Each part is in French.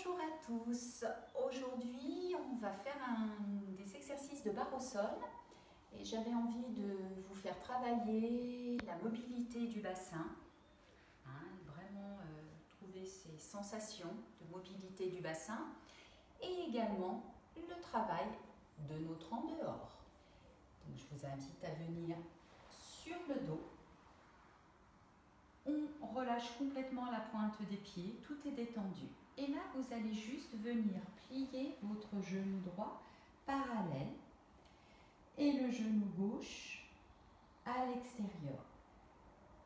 Bonjour à tous. Aujourd'hui, on va faire des exercices de barre au sol et j'avais envie de vous faire travailler la mobilité du bassin, vraiment trouver ces sensations de mobilité du bassin et également le travail de notre en dehors. Donc, je vous invite à venir sur le dos. On relâche complètement la pointe des pieds, tout est détendu. Et là, vous allez juste venir plier votre genou droit parallèle et le genou gauche à l'extérieur.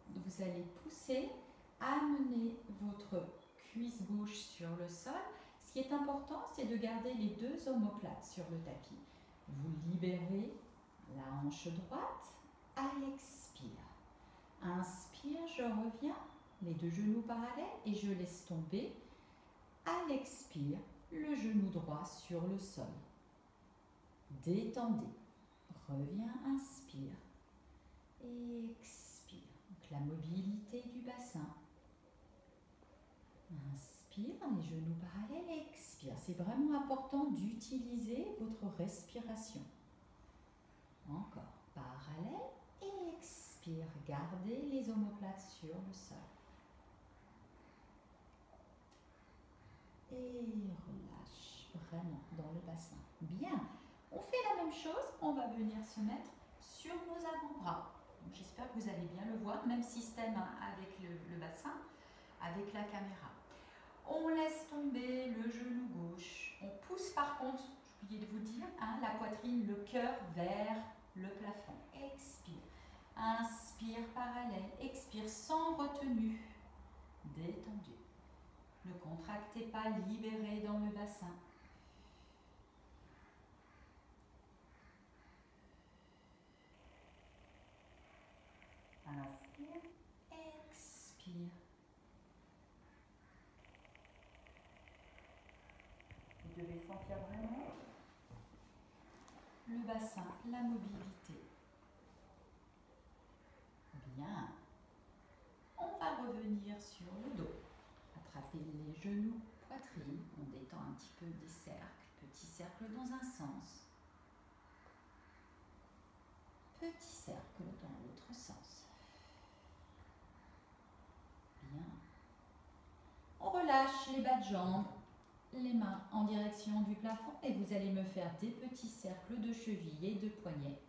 Vous allez pousser, amener votre cuisse gauche sur le sol. Ce qui est important, c'est de garder les deux omoplates sur le tapis. Vous libérez la hanche droite à l'expire. Inspire, je reviens, les deux genoux parallèles et je laisse tomber. À l'expire, le genou droit sur le sol. Détendez. Reviens, inspire. Expire. Donc la mobilité du bassin. Inspire, les genoux parallèles, expire. C'est vraiment important d'utiliser votre respiration. Encore. Parallèle, expire. Gardez les omoplates sur le sol. Et relâche vraiment dans le bassin. Bien, on fait la même chose, on va venir se mettre sur nos avant-bras. J'espère que vous allez bien le voir, même système avec le bassin, avec la caméra. On laisse tomber le genou gauche. On pousse par contre, j'ai oublié de vous dire, la poitrine, le cœur vers le plafond. Expire. Inspire parallèle, expire sans retenue. Détendu. Ne contractez pas, libérez dans le bassin. Inspire, expire. Vous devez sentir vraiment le bassin, la mobilité. Bien. On va revenir sur le dos. Attrapez les genoux, poitrine. On détend un petit peu des cercles. Petit cercle dans un sens. Petit cercle dans l'autre sens. Bien. On relâche les bas de jambes, les mains en direction du plafond et vous allez me faire des petits cercles de cheville et de poignets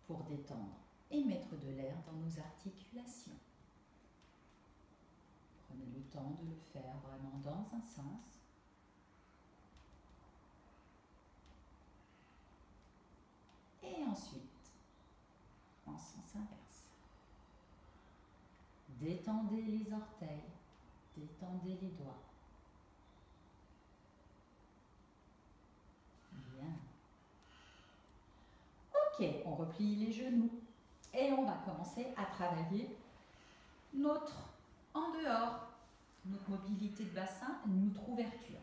pour détendre et mettre de l'air dans nos articulations. Prenez le temps de le faire vraiment dans un sens. Et ensuite, en sens inverse. Détendez les orteils, détendez les doigts. Bien. Ok, on replie les genoux et on va commencer à travailler notre en dehors, notre mobilité de bassin, notre ouverture.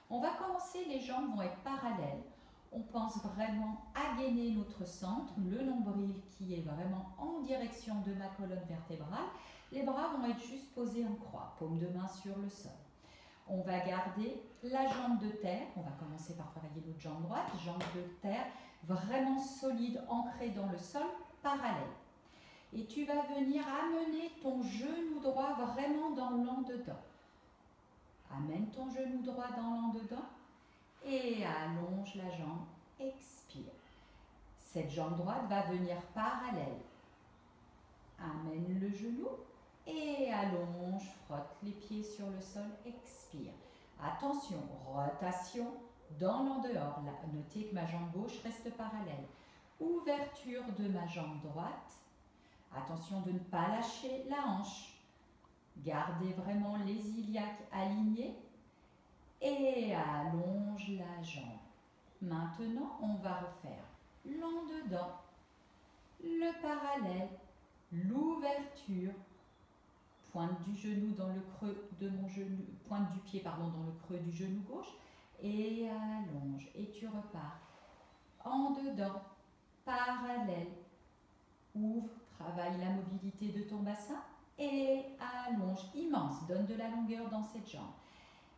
On va commencer, les jambes vont être parallèles. On pense vraiment à gainer notre centre, le nombril qui est vraiment en direction de ma colonne vertébrale. Les bras vont être juste posés en croix, paume de main sur le sol. On va garder la jambe de terre. On va commencer par travailler l'autre jambe droite, jambe de terre vraiment solide, ancrée dans le sol, parallèle. Et tu vas venir amener ton genou droit vraiment dans l'en-dedans. Amène ton genou droit dans l'en-dedans et allonge la jambe. Expire. Cette jambe droite va venir parallèle. Amène le genou et allonge, frotte les pieds sur le sol. Expire. Attention, rotation dans l'en-dehors. Notez que ma jambe gauche reste parallèle. Ouverture de ma jambe droite. Attention de ne pas lâcher la hanche. Gardez vraiment les iliaques alignés et allonge la jambe. Maintenant, on va refaire l'en-dedans, le parallèle, l'ouverture, pointe du genou dans le creux de mon genou, pointe du pied pardon dans le creux du genou gauche et allonge et tu repars. En dedans, parallèle, ouvre, travaille la mobilité de ton bassin et allonge, immense, donne de la longueur dans cette jambe.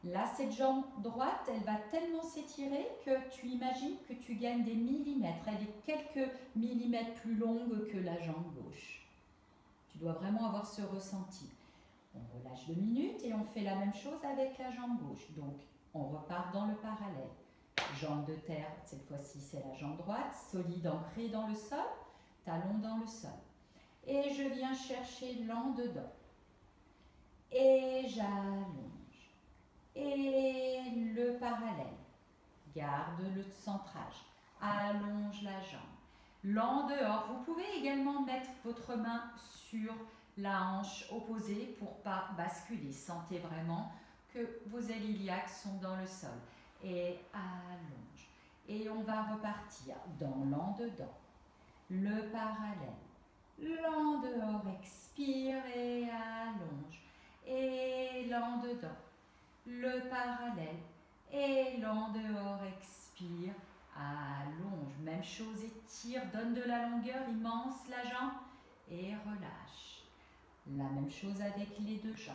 Là, cette jambe droite, elle va tellement s'étirer que tu imagines que tu gagnes des millimètres. Elle est quelques millimètres plus longue que la jambe gauche. Tu dois vraiment avoir ce ressenti. On relâche 2 minutes et on fait la même chose avec la jambe gauche. Donc, on repart dans le parallèle. Jambe de terre, cette fois-ci, c'est la jambe droite, solide, ancrée dans le sol, talon dans le sol. Et je viens chercher l'en dedans. Et j'allonge. Et le parallèle. Garde le centrage. Allonge la jambe. L'en dehors. Vous pouvez également mettre votre main sur la hanche opposée pour ne pas basculer. Sentez vraiment que vos ailes iliaques sont dans le sol. Et allonge. Et on va repartir dans l'en dedans. Le parallèle. L'en dehors, expire et allonge. Et l'en dedans. Le parallèle. Et l'en dehors, expire, allonge. Même chose, étire, donne de la longueur immense la jambe et relâche. La même chose avec les deux jambes.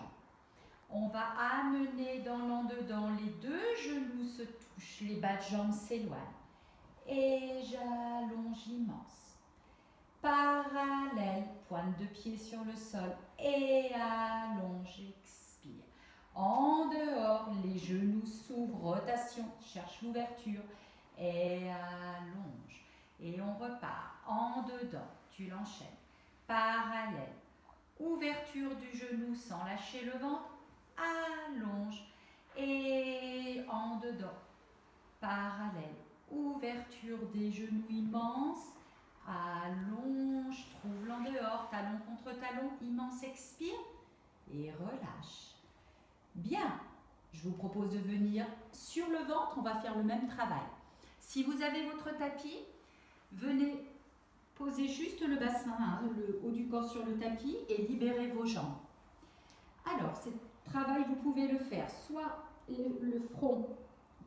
On va amener dans l'en dedans, les deux genoux se touchent, les bas de jambes s'éloignent. Et j'allonge immense. Parallèle, pointe de pied sur le sol et allonge, expire. En dehors, les genoux s'ouvrent, rotation, cherche l'ouverture et allonge. Et on repart. En dedans, tu l'enchaînes. Parallèle, ouverture du genou sans lâcher le ventre, allonge. Et en dedans, parallèle, ouverture des genoux immenses, allonge, trouve l'en dehors, talon contre talon, immense, expire et relâche. Bien, je vous propose de venir sur le ventre, on va faire le même travail. Si vous avez votre tapis, venez poser juste le bassin, le haut du corps sur le tapis et libérez vos jambes. Alors, ce travail, vous pouvez le faire soit le front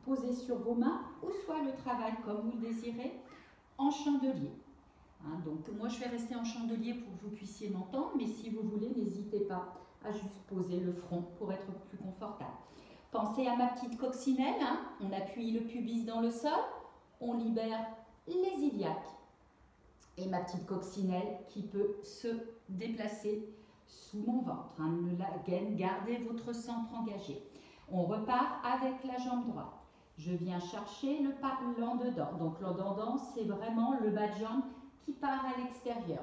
posé sur vos mains ou soit le travail comme vous le désirez en chandelier. Donc moi je vais rester en chandelier pour que vous puissiez m'entendre, mais si vous voulez, n'hésitez pas à juste poser le front pour être plus confortable. Pensez à ma petite coccinelle, on appuie le pubis dans le sol, on libère les iliaques et ma petite coccinelle qui peut se déplacer sous mon ventre. La gaine, gardez votre centre engagé. On repart avec la jambe droite. Je viens chercher l'en dedans. Donc l'en dedans, c'est vraiment le bas de jambe qui part à l'extérieur.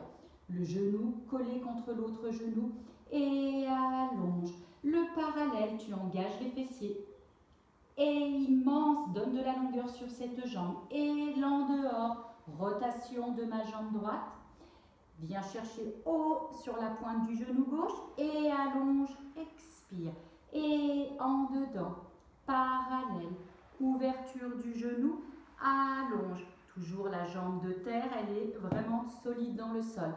Le genou collé contre l'autre genou et allonge. Le parallèle, tu engages les fessiers. Et immense, donne de la longueur sur cette jambe. Et l'en dehors, rotation de ma jambe droite. Viens chercher haut sur la pointe du genou gauche et allonge, expire. Et en dedans, parallèle, ouverture du genou, allonge. Toujours la jambe de terre, elle est vraiment solide dans le sol.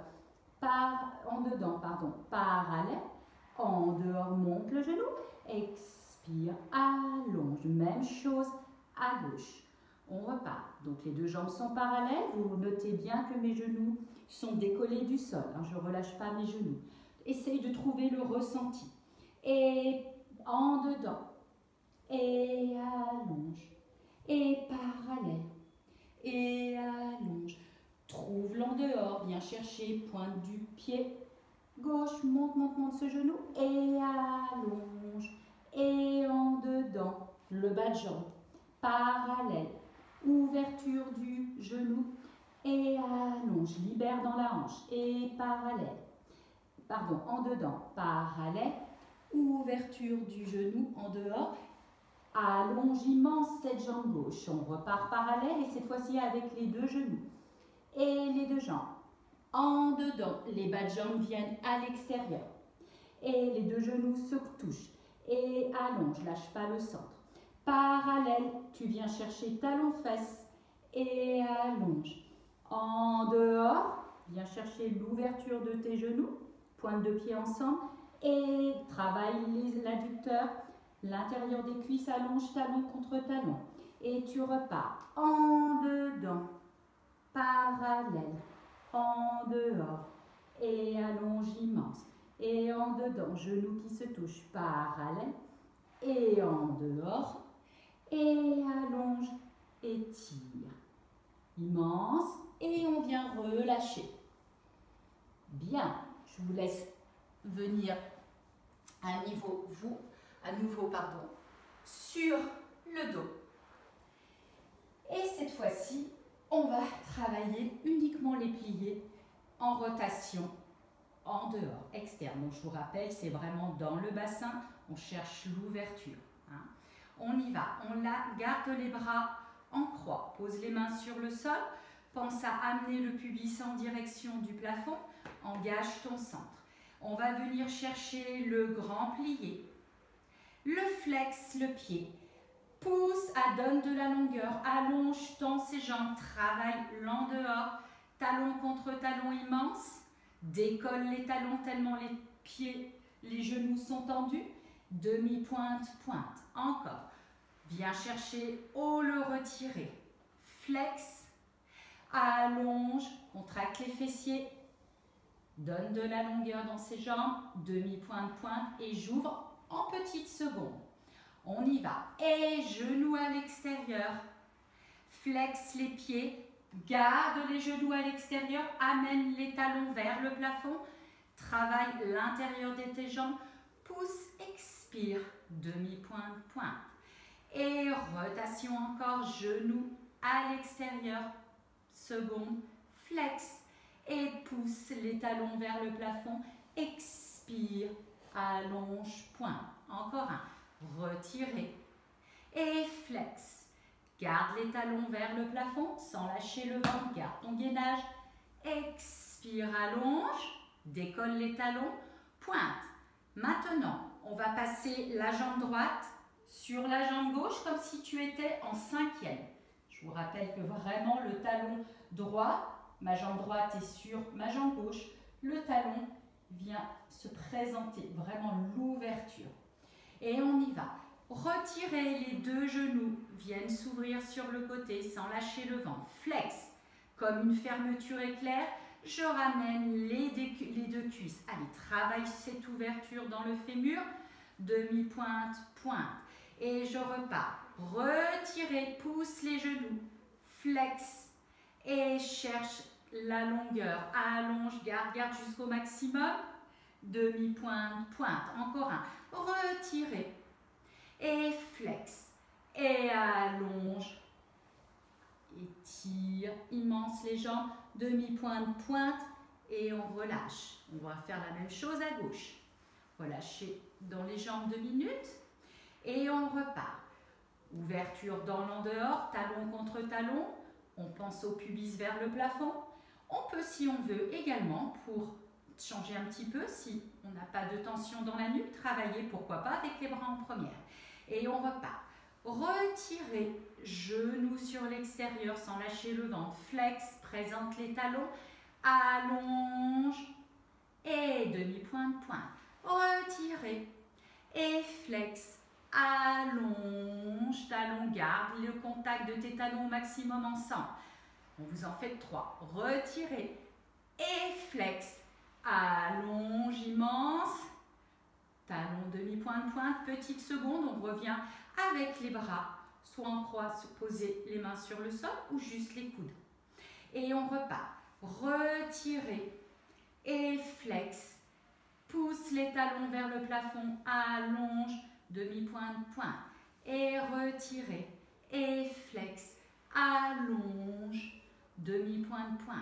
En dedans, parallèle, en dehors, monte le genou, expire, allonge. Même chose à gauche. On repart. Donc les deux jambes sont parallèles. Vous notez bien que mes genoux sont décollés du sol. Je ne relâche pas mes genoux. Essaye de trouver le ressenti. Et en dedans. Et allonge. Et parallèle. Et allonge. Trouve l'en dehors. Viens chercher pointe du pied gauche. Monte, monte, monte ce genou. Et allonge. Et en dedans. Le bas de jambe. Parallèle. Ouverture du genou et allonge, libère dans la hanche et parallèle, en dedans, parallèle, ouverture du genou en dehors, allonge immense cette jambe gauche, on repart parallèle et cette fois-ci avec les deux genoux et les deux jambes, en dedans, les bas de jambes viennent à l'extérieur et les deux genoux se touchent et allonge, lâche pas le centre. Parallèle, tu viens chercher talon-fesse et allonge. En dehors, viens chercher l'ouverture de tes genoux, pointe de pied ensemble et travaille l'adducteur, l'intérieur des cuisses, allonge talon contre talon. Et tu repars en dedans, parallèle, en dehors et allonge immense. Et en dedans, genoux qui se touchent, parallèle, et en dehors. Et allonge, étire. Immense. Et on vient relâcher. Bien, je vous laisse venir à nouveau, sur le dos. Et cette fois-ci, on va travailler uniquement les pliés en rotation, en dehors, externe. Donc je vous rappelle, c'est vraiment dans le bassin, on cherche l'ouverture. Hein. On y va, garde les bras en croix, pose les mains sur le sol, pense à amener le pubis en direction du plafond, engage ton centre. On va venir chercher le grand plié, le flex, le pied, pousse, donne de la longueur, allonge, tend ses jambes, travaille l'en dehors, talon contre talon immense, décolle les talons tellement les pieds, les genoux sont tendus, demi-pointe, pointe, encore. Viens chercher, haut le retirer, flex, allonge, contracte les fessiers, donne de la longueur dans ses jambes, demi-pointe, pointe et j'ouvre en petites secondes. On y va. Et genoux à l'extérieur. Flex les pieds. Garde les genoux à l'extérieur. Amène les talons vers le plafond. Travaille l'intérieur de tes jambes. Pousse, expire. Demi-pointe, pointe. Et rotation encore. Genoux à l'extérieur. Seconde. Flex. Et pousse les talons vers le plafond. Expire. Allonge, pointe. Encore un. Retirez et flex. Garde les talons vers le plafond sans lâcher le ventre. Garde ton gainage. Expire, allonge. Décolle les talons. Pointe. Maintenant, on va passer la jambe droite sur la jambe gauche comme si tu étais en cinquième. Je vous rappelle que vraiment le talon droit, ma jambe droite est sur ma jambe gauche. Le talon vient se présenter, vraiment l'ouverture. Et on y va. Retirez les deux genoux, viennent s'ouvrir sur le côté sans lâcher le ventre. Flex, comme une fermeture éclair. Je ramène les deux cuisses. Allez, travaille cette ouverture dans le fémur. Demi-pointe, pointe. Et je repars. Retirez, pousse les genoux. Flex. Et cherche la longueur. Allonge, garde jusqu'au maximum. Demi-pointe, pointe. Encore un. Retirez et flex et allonge, étire, immense les jambes, demi-pointe, pointe et on relâche. On va faire la même chose à gauche. Relâchez dans les jambes 2 minutes et on repart. Ouverture dans l'en dehors, talon contre talon. On pense au pubis vers le plafond. On peut, si on veut, également pour changer un petit peu, si on n'a pas de tension dans la nuque, travailler, pourquoi pas, avec les bras en première. Et on repart. Retirez, genoux sur l'extérieur sans lâcher le ventre. Flex, présente les talons. Allonge et demi-pointe, pointe. Retirez et flex. Allonge, talon, garde le contact de tes talons au maximum ensemble. On vous en fait 3. Retirez et flex. Allonge immense, talon demi-pointe, pointe, petite seconde, on revient avec les bras, soit en croix, poser les mains sur le sol ou juste les coudes. Et on repart, retirez et flex, pousse les talons vers le plafond, allonge, demi-pointe, pointe, et retirez et flex, allonge, demi-pointe, pointe,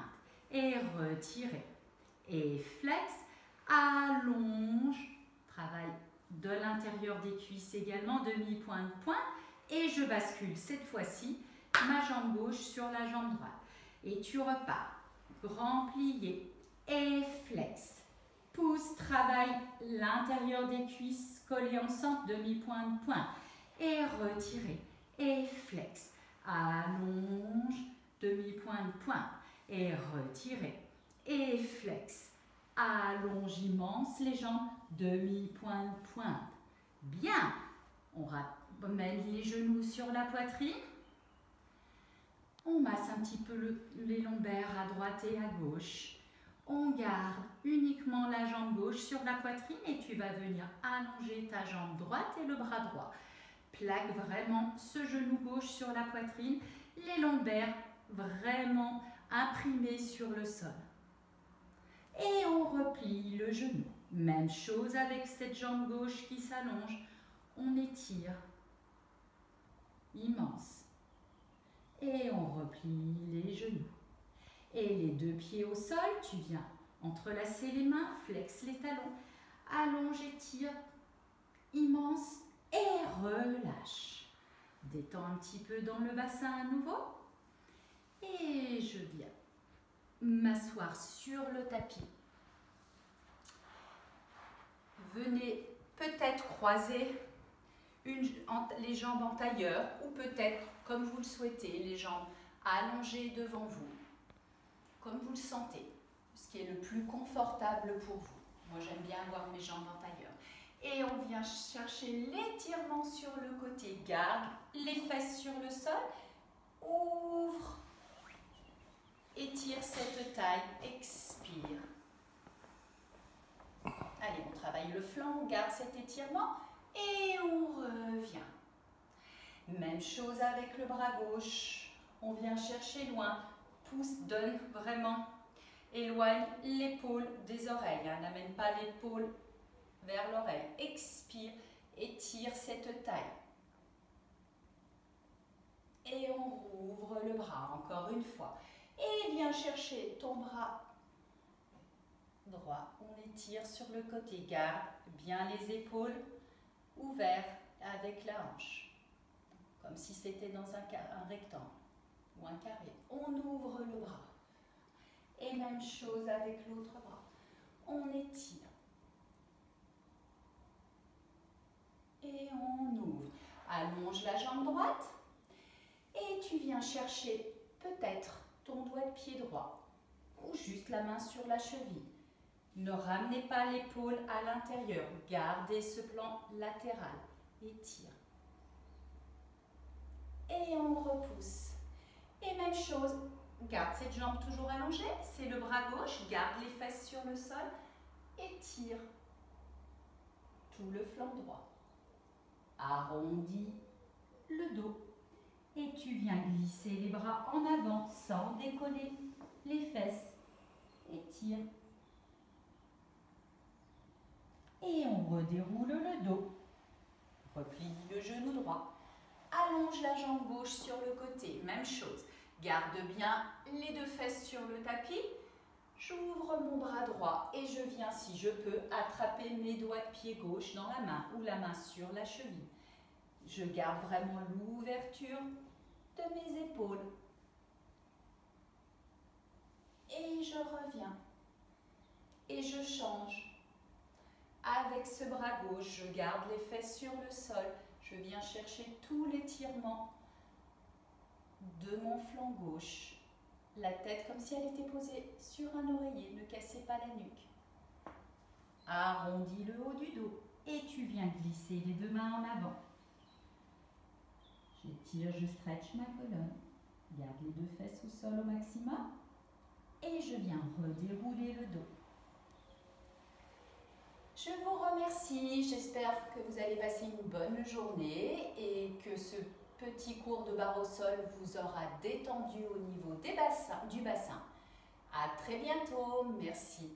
et retirez. Et flex, allonge, travaille de l'intérieur des cuisses également, demi-pointe, pointe, et je bascule cette fois-ci ma jambe gauche sur la jambe droite. Et tu repars, grand plié, et flex, pousse, travaille l'intérieur des cuisses collées ensemble, demi-pointe, pointe, et retirez, et flex, allonge, demi-pointe, pointe, et retirez. Et flex, allonge immense les jambes, demi-pointe, pointe. Bien, on ramène les genoux sur la poitrine. On masse un petit peu les lombaires à droite et à gauche. On garde uniquement la jambe gauche sur la poitrine et tu vas venir allonger ta jambe droite et le bras droit. Plaque vraiment ce genou gauche sur la poitrine, les lombaires vraiment imprimés sur le sol. Et on replie le genou. Même chose avec cette jambe gauche qui s'allonge. On étire. Immense. Et on replie les genoux. Et les deux pieds au sol, tu viens entrelacer les mains, flex les talons, allonge, étire, immense et relâche. Détends un petit peu dans le bassin à nouveau. Et je viens m'asseoir sur le tapis. Venez peut-être croiser les jambes en tailleur ou peut-être, comme vous le souhaitez, les jambes allongées devant vous, comme vous le sentez, ce qui est le plus confortable pour vous. Moi, j'aime bien avoir mes jambes en tailleur. Et on vient chercher l'étirement sur le côté. Garde les fesses sur le sol. Ouvre. Étire cette taille. Expire. Allez, on travaille le flanc. On garde cet étirement. Et on revient. Même chose avec le bras gauche. On vient chercher loin. Pousse, donne vraiment. Éloigne l'épaule des oreilles. N'amène pas l'épaule vers l'oreille. Expire, étire cette taille. Et on rouvre le bras encore une fois. Et viens chercher ton bras droit. On étire sur le côté. Garde bien les épaules ouvertes avec la hanche. Comme si c'était dans un rectangle ou un carré. On ouvre le bras. Et même chose avec l'autre bras. On étire. Et on ouvre. Allonge la jambe droite. Et tu viens chercher peut-être ton doigt de pied droit. Ou juste la main sur la cheville. Ne ramenez pas l'épaule à l'intérieur. Gardez ce plan latéral. Étire. Et on repousse. Et même chose. Garde cette jambe toujours allongée. C'est le bras gauche. Garde les fesses sur le sol. Étire tout le flanc droit. Arrondis le dos. Et tu viens glisser les bras en avant sans décoller les fesses. Étire. Et on redéroule le dos. Replie le genou droit. Allonge la jambe gauche sur le côté. Même chose. Garde bien les deux fesses sur le tapis. J'ouvre mon bras droit et je viens, si je peux, attraper mes doigts de pied gauche dans la main ou la main sur la cheville. Je garde vraiment l'ouverture de mes épaules. Et je reviens. Et je change. Avec ce bras gauche, je garde les fesses sur le sol. Je viens chercher tout l'étirement de mon flanc gauche. La tête comme si elle était posée sur un oreiller. Ne cassez pas la nuque. Arrondis le haut du dos. Et tu viens glisser les deux mains en avant. J'étire, je stretch ma colonne. Garde les deux fesses au sol au maximum. Et je viens redérouler le dos. Je vous remercie. J'espère que vous allez passer une bonne journée et que ce petit cours de barre au sol vous aura détendu au niveau du bassin. À très bientôt. Merci.